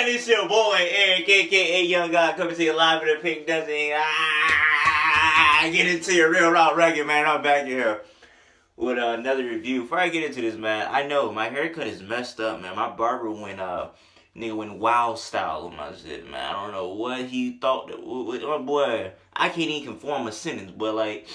Man, it's your boy Eric, aka Young God, coming to you live in the Pink Desert. Get into your real raw reggae, man. I'm back here with another review. Before I get into this, man, I know my haircut is messed up, man. My barber went wild style on my shit, man. I don't know what he thought that. Oh boy, I can't even conform a sentence, but like.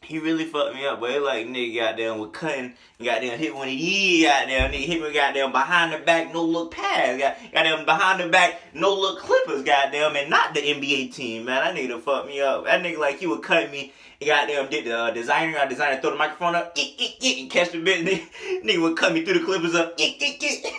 He really fucked me up, but it like nigga goddamn with cutting, goddamn hit one of these, goddamn nigga hit me goddamn behind the back, no look pass, goddamn behind the back, no look clippers, goddamn, and not the NBA team, man. That nigga fucked me up. That nigga like he would cut me, and goddamn did the designer, throw the microphone up, and catch the bit, nigga would cut me through the clippers up,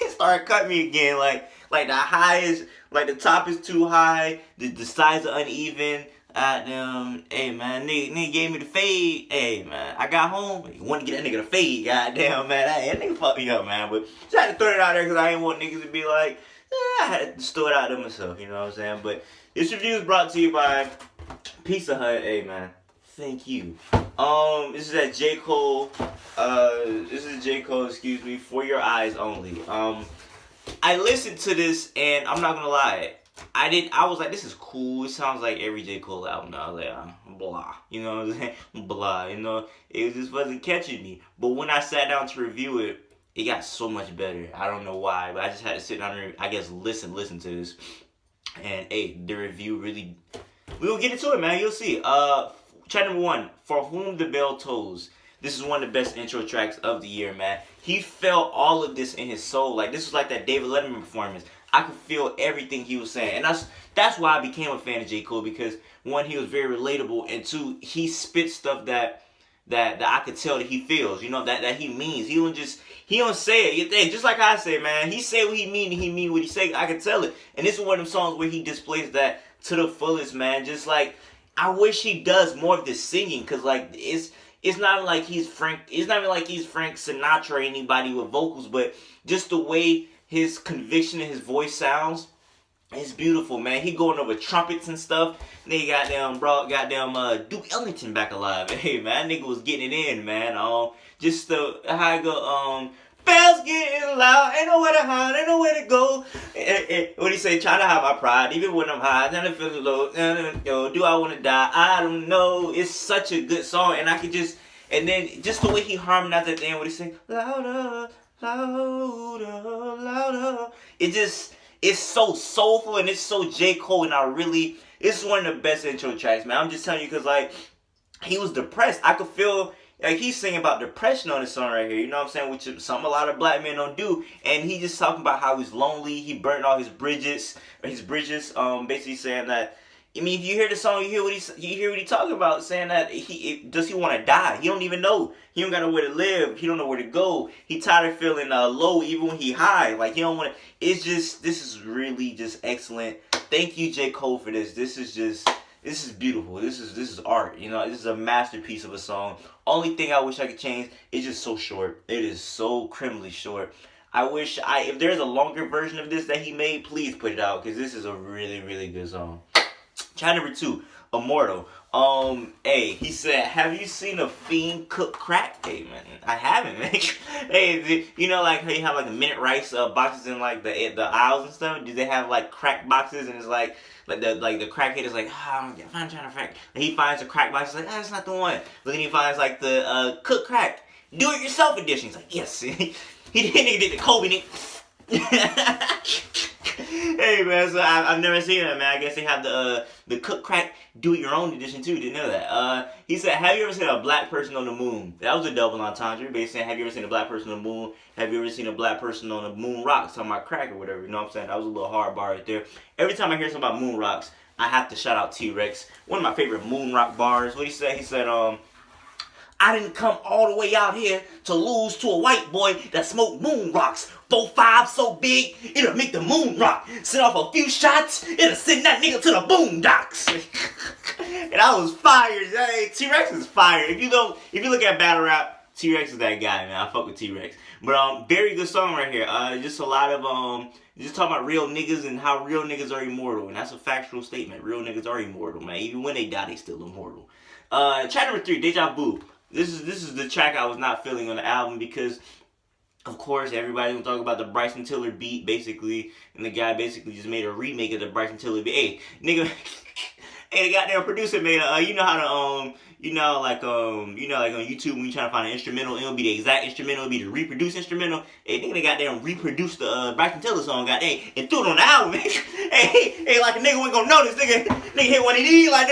start cutting me again, like the highest, like the top is too high, the sides are uneven. Hey man, nigga gave me the fade. Hey man, I got home, he wanted to get that nigga the fade. Goddamn man, that nigga fucked me up, man. But just had to throw it out there because I didn't want niggas to be like, I had to just throw it out there myself. You know what I'm saying? But this review is brought to you by Pizza Hut. Hey man, thank you. This is at J. Cole. Excuse me, For Your Eyez Only. I listened to this and I'm not gonna lie. I was like, this is cool. It sounds like every J. Cole album. I was like, blah. You know what I'm saying? Blah. You know, it just wasn't catching me. But when I sat down to review it, it got so much better. I don't know why, but I just had to sit down and, I guess, listen to this. And, hey, the review really... We'll get into it, man. You'll see. Track number 1, For Whom the Bell Tolls. This is one of the best intro tracks of the year, man. He felt all of this in his soul. Like, this was like that David Letterman performance. I could feel everything he was saying. And that's why I became a fan of J. Cole, because one, he was very relatable, and two, he spit stuff that I could tell that he feels, you know, that he means. He don't say it. Just like I say, man, he say what he mean and he mean what he say. I can tell it. And this is one of them songs where he displays that to the fullest, man. Just like, I wish he does more of this singing, because like it's not like he's Frank Sinatra or anybody with vocals, but just the way his conviction in his voice sounds, it's beautiful, man. He going over trumpets and stuff. Nigga goddamn Duke Ellington back alive. Hey man, that nigga was getting it in, man. Just how I go, bells getting loud, ain't nowhere to hide, ain't nowhere to go. What he say? Try to hide my pride, even when I'm high, then I feel low. Do I want to die? I don't know. It's such a good song, and I could just, and then just the way he harmonized at the end, what he say, louder. Louder, louder. It's so soulful and it's so J. Cole, and it's one of the best intro tracks, man. I'm just telling you, because like, he was depressed. I could feel like he's singing about depression on this song right here, you know what I'm saying, which is something a lot of black men don't do. And he just talking about how he's lonely, he burnt all his bridges, basically saying that, I mean, if you hear the song, you hear what he talking about, saying that does he want to die? He don't even know. He don't got nowhere to live. He don't know where to go. He tired of feeling low even when he high. Like, he don't want to. This is really just excellent. Thank you, J. Cole, for this. This is beautiful. This is art. You know, this is a masterpiece of a song. Only thing I wish I could change, it's just so short. It is so criminally short. I wish if there's a longer version of this that he made, please put it out, because this is a really, really good song. Track number 2, Immortal. Hey, he said, have you seen a fiend cook crack? Hey, man, I haven't, man. Hey, you know, like how you have like a minute rice boxes in like the aisles and stuff? Do they have like crack boxes, and it's like the crackhead is like, I'm trying to crack. And he finds a crack box, he's like, that's not the one. But then he finds like the cook crack, do it yourself edition. He's like, yes. He did the Kobe. Hey man, so I've never seen that, man. I guess they have the cook crack do it your own edition too. Didn't know that. He said, have you ever seen a black person on the moon? That was a double entendre. Basically saying, have you ever seen a black person on the moon? Have you ever seen a black person on the moon rocks? Talking about crack or whatever. You know what I'm saying? That was a little hard bar right there. Every time I hear something about moon rocks, I have to shout out T-Rex. One of my favorite moon rock bars. What he said? He said, I didn't come all the way out here to lose to a white boy that smoked moon rocks. 4-5 so big, it'll make the moon rock. Send off a few shots, it'll send that nigga to the boondocks. And I was fired. Hey, T-Rex is fired. If you look at battle rap, T-Rex is that guy, man. I fuck with T-Rex. But very good song right here. Just a lot of just talking about real niggas and how real niggas are immortal, and that's a factual statement. Real niggas are immortal, man. Even when they die, they still immortal. Track number 3, Deja Vu. This is the track I was not feeling on the album, because Of course, everybody gonna talk about the Bryson Tiller beat, basically, and the guy basically just made a remake of the Bryson Tiller beat. Hey, nigga, hey, the goddamn producer made a, you know how to, like on YouTube when you trying to find an instrumental, it'll be the exact instrumental, it'll be the reproduced instrumental. Hey, nigga, they goddamn reproduced the Bryson Tiller song, goddamn, and threw it on the album, man. hey, like a nigga wasn't gonna notice, nigga hit one of these, like,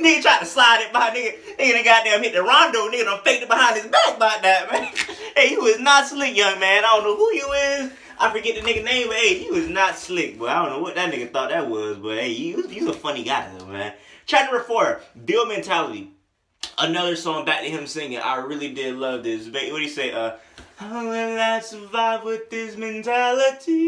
nigga tried to slide it by, nigga done goddamn hit the rondo, nigga done faked it behind his back about that, man. Hey, you was not slick, young man. I don't know who you is. I forget the nigga name, but hey, you was not slick, but I don't know what that nigga thought that was, but hey, you a funny guy though, man. Track number 4, Bill Mentality. Another song back to him singing. I really did love this. What do you say? How will I survive with this mentality?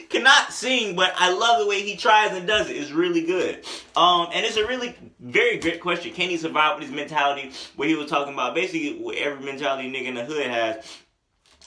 Cannot sing, but I love the way he tries and does it. It's really good. And it's a really very great question. Can he survive with his mentality? Where he was talking about basically what every mentality nigga in the hood has.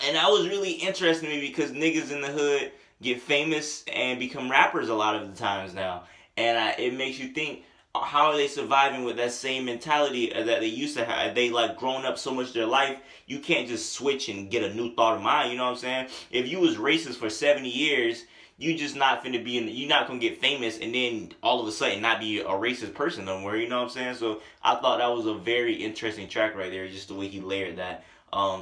And that was really interesting to me because niggas in the hood get famous and become rappers a lot of the times now. And it makes you think, how are they surviving with that same mentality that they used to have? They like grown up so much of their life, you can't just switch and get a new thought of mind, you know what I'm saying? If you was racist for 70 years, you just not finna be you're not gonna get famous and then all of a sudden not be a racist person no more, you know what I'm saying? So I thought that was a very interesting track right there, just the way he layered that.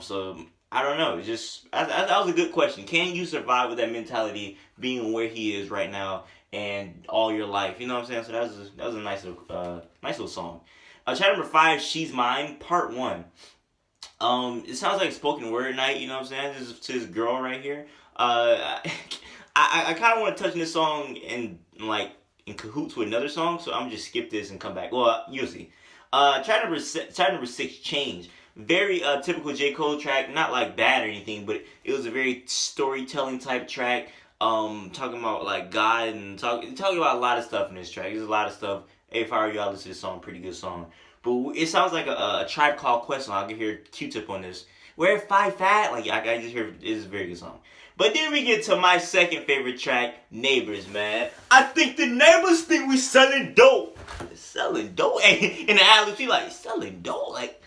So I don't know, just that was a good question. Can you survive with that mentality being where he is right now and all your life? You know what I'm saying? So that was a nice little song. Track number 5, She's Mine, Part 1. It sounds like spoken word night, you know what I'm saying? This is to this girl right here. I kind of want to touch on this song in cahoots with another song, so I'm just skip this and come back. Well, you'll see. Track number 6, Change. Very typical J. Cole track, not like bad or anything, but it was a very storytelling type track. Talking about like God and talking about a lot of stuff in this track. There's a lot of stuff. Hey, if I were you, I'll listen to this song. Pretty good song. But it sounds like a Tribe Called Quest song. I can hear Q-Tip on this. Where Five Fat? Like I just hear it's a very good song. But then we get to my second favorite track, Neighbors, man. I think the neighbors think we selling dope. Selling dope? Hey, in the alley, she like, selling dope? Like,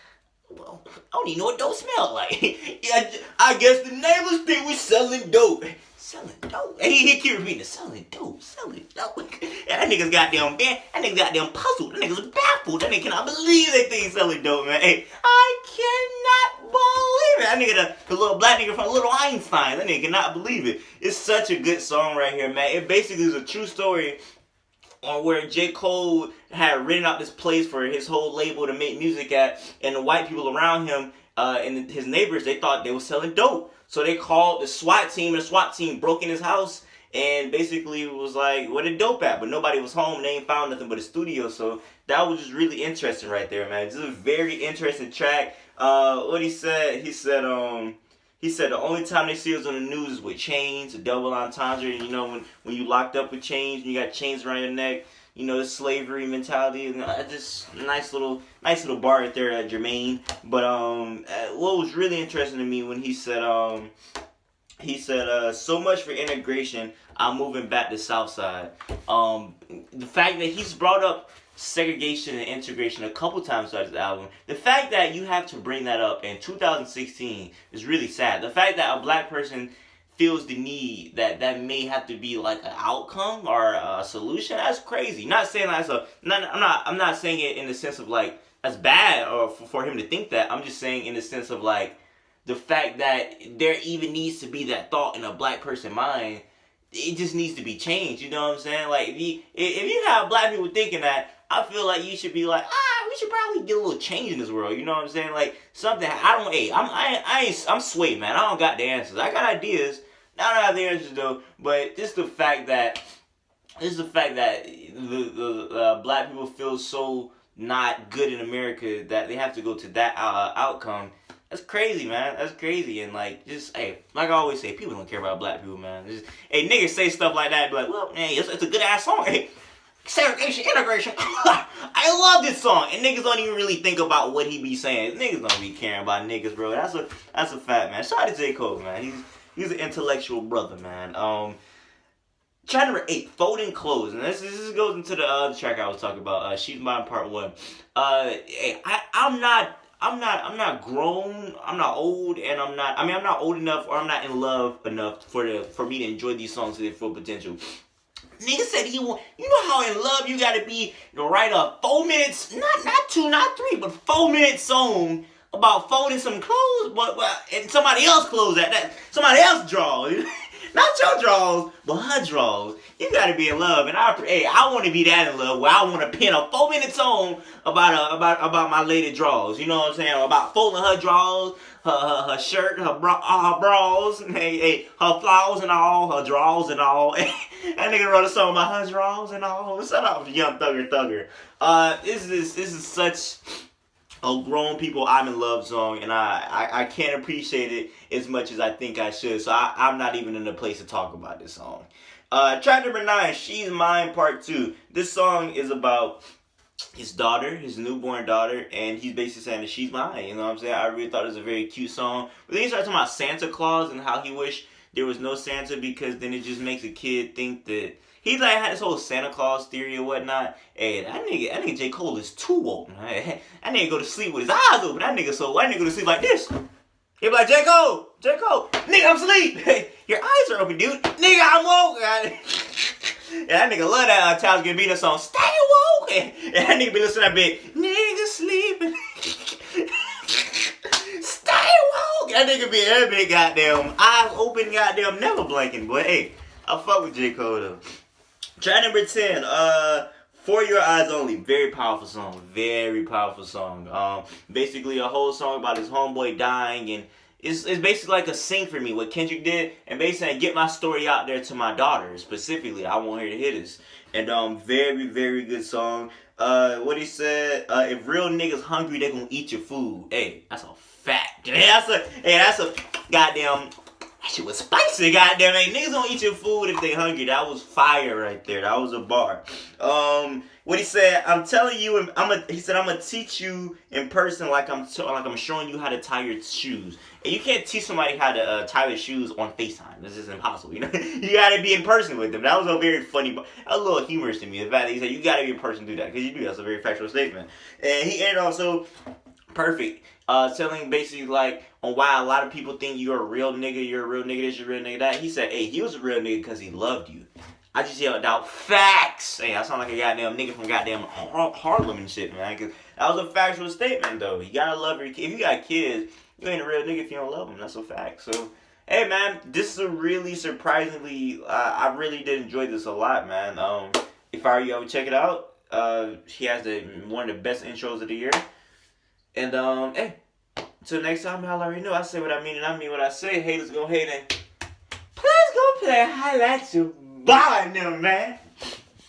well, I don't even know what dope smell like. Yeah, I guess the neighbors think we selling dope. Selling dope. And he keep repeating, selling dope. And that nigga's goddamn bad. That nigga's goddamn puzzled. That nigga's baffled. That nigga cannot believe they think he's selling dope, man. Hey, I cannot believe it. That nigga, the little black nigga from Little Einstein. That nigga cannot believe it. It's such a good song right here, man. It basically is a true story on where J. Cole had rented out this place for his whole label to make music at, and the white people around him and his neighbors, they thought they were selling dope. So they called the SWAT team, and the SWAT team broke in his house and basically was like, where the dope at? But nobody was home, and they ain't found nothing but a studio. So that was just really interesting right there, man. This is a very interesting track. What he said the only time they see us on the news is with chains, a double entendre. You know, when you locked up with chains, and you got chains around your neck, you know, the slavery mentality. And just nice little bar right there at Jermaine. But what was really interesting to me when he said so much for integration, I'm moving back to Southside. The fact that he's brought up segregation and integration a couple times throughout this album. The fact that you have to bring that up in 2016 is really sad. The fact that a black person feels the need that may have to be like an outcome or a solution, that's crazy. Not saying that's I'm not saying it in the sense of like that's bad or for him to think that. I'm just saying in the sense of like the fact that there even needs to be that thought in a black person's mind. It just needs to be changed. You know what I'm saying? Like if you have black people thinking that, I feel like you should be like, we should probably get a little change in this world. You know what I'm saying? Like something. I'm swayed, man. I don't got the answers. I got ideas. I don't have the answers though. But just the fact that the black people feel so not good in America that they have to go to that outcome. That's crazy, man. That's crazy. And like, just, hey, like I always say, people don't care about black people, man. Just, hey, niggas say stuff like that, be like, well, hey, it's a good ass song. Hey, segregation, integration. I love this song. And niggas don't even really think about what he be saying. Niggas don't be caring about niggas, bro. That's a fact, man. Shout out to J. Cole, man. He's an intellectual brother, man. Track number 8, folding clothes, and this goes into the other track I was talking about. She's Mine Part 1. Hey, I'm not grown. I'm not old, and I'm not. I mean, I'm not old enough, or I'm not in love enough for me to enjoy these songs to their full potential. Nigga said he want. You know how in love you gotta be to write a 4 minutes, not 2, not 3, but 4 minute song about folding some clothes, but and somebody else clothes that somebody else draws. Not your draws, but her draws. You gotta be in love, and I want to be that in love where I want to pen a 4 minute song about my lady draws. You know what I'm saying? About folding her draws, her shirt, her bras, her flaws and all, her draws and all. That nigga wrote a song about her draws and all. Shut up, Young Thugger. This is such a grown people I'm in love song, and I can't appreciate it as much as I think I should, so I'm not even in a place to talk about this song. Track number 9, She's Mine Part 2. This song is about his daughter, his newborn daughter, and he's basically saying that she's mine, you know what I'm saying? I really thought it was a very cute song. But then he starts talking about Santa Claus and how he wished there was no Santa because then it just makes a kid think that he like had this whole Santa Claus theory or whatnot. Hey, that nigga J. Cole is too woke. That nigga go to sleep with his eyes open. That nigga go to sleep like this. He be like, J. Cole, nigga, I'm asleep. Hey, your eyes are open, dude. Nigga, I'm woke. Yeah, that nigga love that Childish Gambino song, Stay Woke. And that nigga be listening to that bit, nigga sleeping. Stay woke. That nigga be that big goddamn eyes open, goddamn never blinking. But hey, I fuck with J. Cole though. Track number 10, For Your Eyez Only. Very powerful song. Basically a whole song about his homeboy dying, and it's basically like a Sing For Me, what Kendrick did, and basically get my story out there to my daughter, specifically. I want her to hear this. And very, very good song. What he said, if real niggas hungry, they gonna eat your food. Hey, that's a fact. That's a goddamn... That shit was spicy, goddamn. Hey, niggas don't eat your food if they hungry. That was fire right there. That was a bar. What he said, I'm telling you, he said, I'm gonna teach you in person like I'm showing you how to tie your shoes. And you can't teach somebody how to tie their shoes on FaceTime. This is impossible. You know, you gotta be in person with them. That was a very funny, a little humorous to me. The fact that he said you gotta be in person to do that, because you do. That's a very factual statement. And he ended also perfect. Telling basically like on why a lot of people think you're a real nigga, you're a real nigga this, you're a real nigga that. He said, hey, he was a real nigga because he loved you. I just yelled out facts. Hey, I sound like a goddamn nigga from goddamn Harlem and shit, man. Cause that was a factual statement though. You gotta love your kid. If you got kids, you ain't a real nigga if you don't love them. That's a fact. So, hey man, this is a really surprisingly, I really did enjoy this a lot, man. If I were you, I would check it out. He has one of the best intros of the year. And, hey, until next time, y'all already know I say what I mean and I mean what I say. Haters gonna hate and please go play highlights your ball in them, man.